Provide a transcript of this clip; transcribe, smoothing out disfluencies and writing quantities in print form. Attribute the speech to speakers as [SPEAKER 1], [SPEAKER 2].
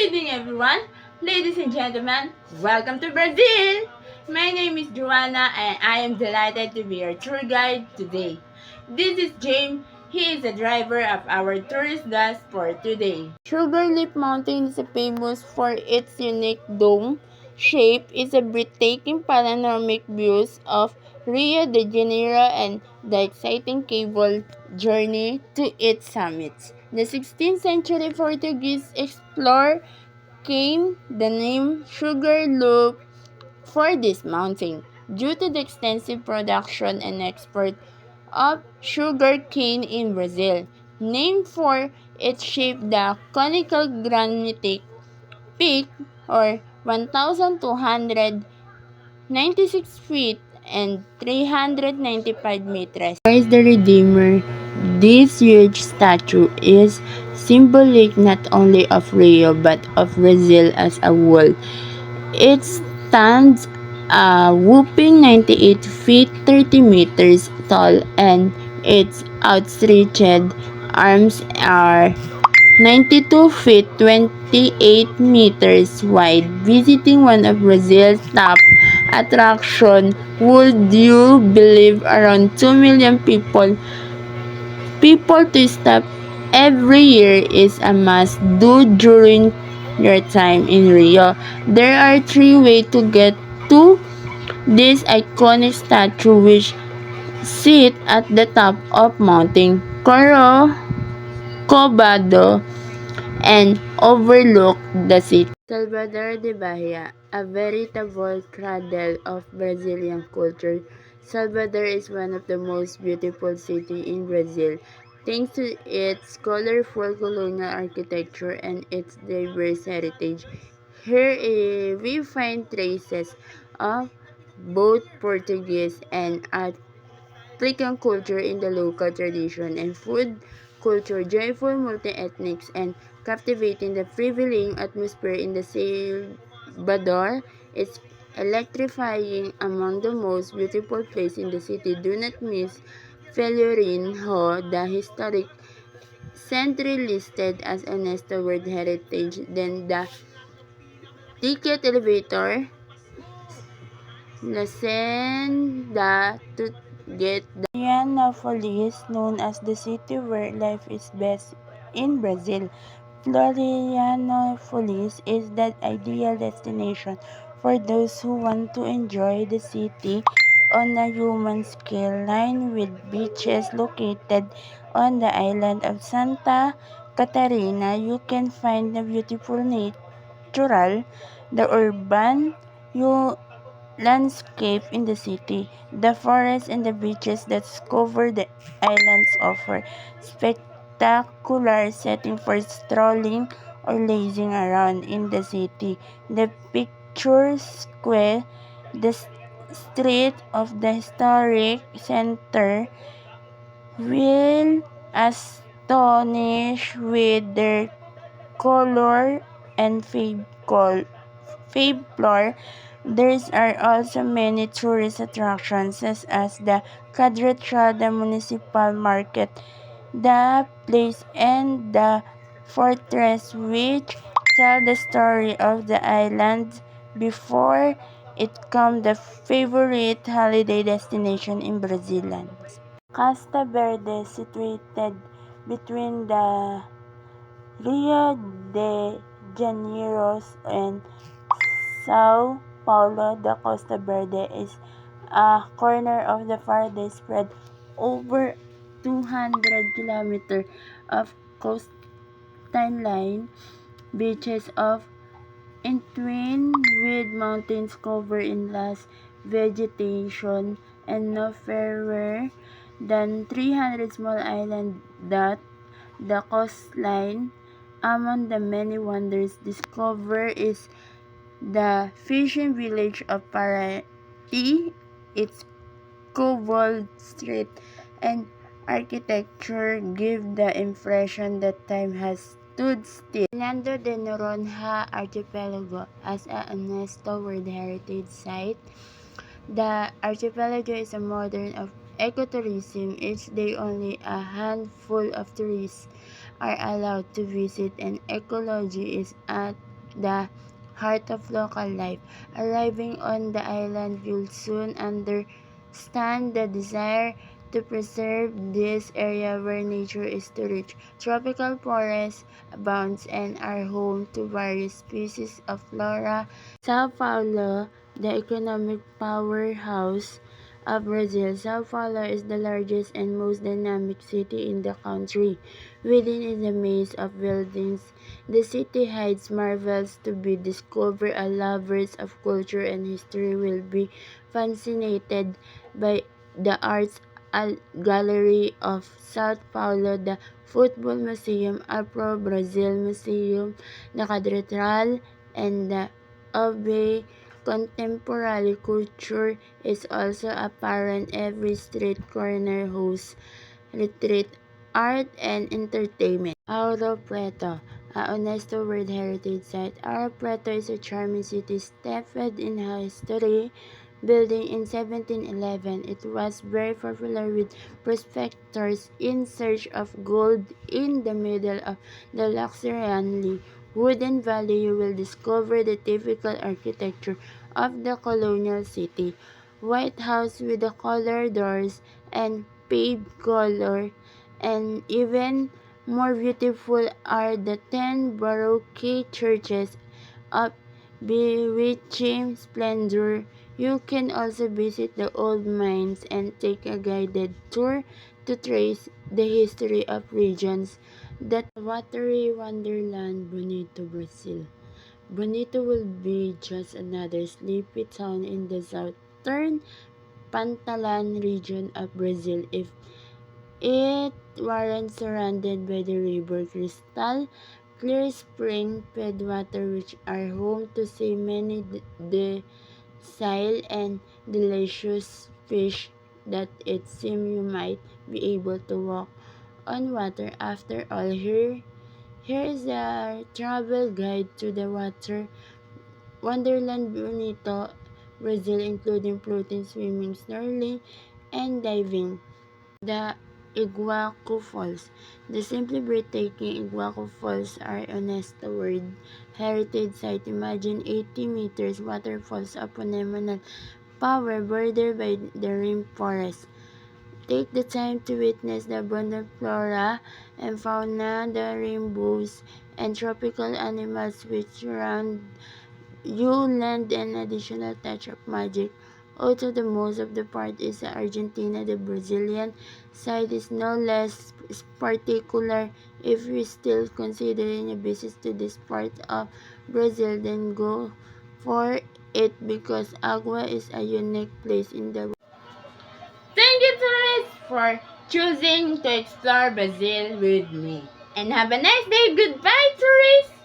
[SPEAKER 1] evening, everyone. Ladies and gentlemen, welcome to Brazil. My name is Joanna, and I am delighted to be your tour guide today. This is James. He is the driver of our tourist bus for today. Sugarloaf Mountain is famous for its unique dome shape. It's a breathtaking panoramic views of Rio de Janeiro and the exciting cable journey to its summits. The 16th century Portuguese explorer came the name Sugarloaf for this mountain due to the extensive production and export of sugar cane in Brazil. Named for its shape, the conical granitic peak, or 1,296 feet and 395 meters. Christ the Redeemer. This huge statue is symbolic not only of Rio but of Brazil as a whole. It stands a whopping 98 feet 30 meters tall, and its outstretched arms are 92 feet 28 meters wide. Visiting one of Brazil's top attractions, would you believe around 2 million people to stop every year is a must do during your time in Rio. There are three ways to get to this iconic statue, which sit at the top of Mountain Corcovado and overlook the city. Salvador de Bahia, a veritable cradle of Brazilian culture. Salvador is one of the most beautiful cities in Brazil, thanks to its colorful colonial architecture and its diverse heritage. Here we find traces of both Portuguese and African culture in the local tradition and food culture, joyful multi-ethnics, and captivating the prevailing atmosphere in the Salvador. It's electrifying, among the most beautiful places in the city. Do not miss Pelourinho Hall, the historic century listed as UNESCO World Heritage. Then the ticket elevator, La Senda to get the Florianopolis, known as the city where life is best in Brazil. Florianopolis is the ideal destination for those who want to enjoy the city on a human scale, lined with beaches located on the island of Santa Catarina. You can find the beautiful natural, the urban, landscape in the city. The forests and the beaches that cover the islands offer spectacular setting for strolling or lazing around in the city. The picturesque the street of the historic center will astonish with their color and folklore. There are also many tourist attractions such as the Quadrangle, the municipal market, the place, and the fortress, which tell the story of the island before it became the favorite holiday destination in Brazilians. Costa Verde, situated between the Rio de Janeiro and Sao Paulo, the Costa Verde is a corner of the farthest spread over 200 kilometers of coastline, beaches of entwined with mountains covered in lush vegetation, and no fairer than 300 small islands dot the coastline. Among the many wonders discovered is the fishing village of Paraty. Its cobbled street and architecture give the impression that time has stood still. Fernando de Noronha Archipelago, as a UNESCO World Heritage Site, the archipelago is a modern of ecotourism. Each day only a handful of tourists are allowed to visit, and ecology is at the heart of local life. Arriving on the island, you'll soon understand the desire to preserve this area where nature is too rich. Tropical forests abound and are home to various species of flora. Sao Paulo, the economic powerhouse of Brazil. Sao Paulo is the largest and most dynamic city in the country. Within is a maze of buildings. The city hides marvels to be discovered, and lovers of culture and history will be fascinated by the Arts Gallery of Sao Paulo, the Football Museum, Afro Brazil Museum, the Cathedral, and the Ave. Contemporary culture is also apparent. Every street corner hosts retreat, art, and entertainment. Ouro Preto, a UNESCO World Heritage Site. Ouro Preto is a charming city steeped in history. Building in 1711, it was very popular with prospectors in search of gold. In the middle of the luxuriantly wooden valley, you will discover the typical architecture of the colonial city. White house with the colored doors and paved color, and even more beautiful are the 10 Baroque churches of bewitching splendor. You can also visit the old mines and take a guided tour to trace the history of regions. The watery wonderland Bonito, Brazil. Bonito will be just another sleepy town in the southern Pantalan region of Brazil if it weren't surrounded by the river crystal clear spring fed water which are home to so many docile and delicious fish that it seems you might be able to walk on water. After all, here is a travel guide to the water Wonderland Bonito, Brazil, including floating, swimming, snorkeling, and diving. The Iguacu Falls. The simply breathtaking Iguacu Falls are UNESCO World Heritage Site. Imagine 80 meters waterfalls of phenomenal power bordered by the rainforest. Take the time to witness the abundant flora and fauna, the rainbows and tropical animals which surround you lend an additional touch of magic. Also, the most of the part is Argentina. The Brazilian side is no less particular. If you're still considering a visit to this part of Brazil, then go for it because Agua is a unique place in the world. Thank you, tourists, for choosing to explore Brazil with me. And have a nice day. Goodbye, tourists!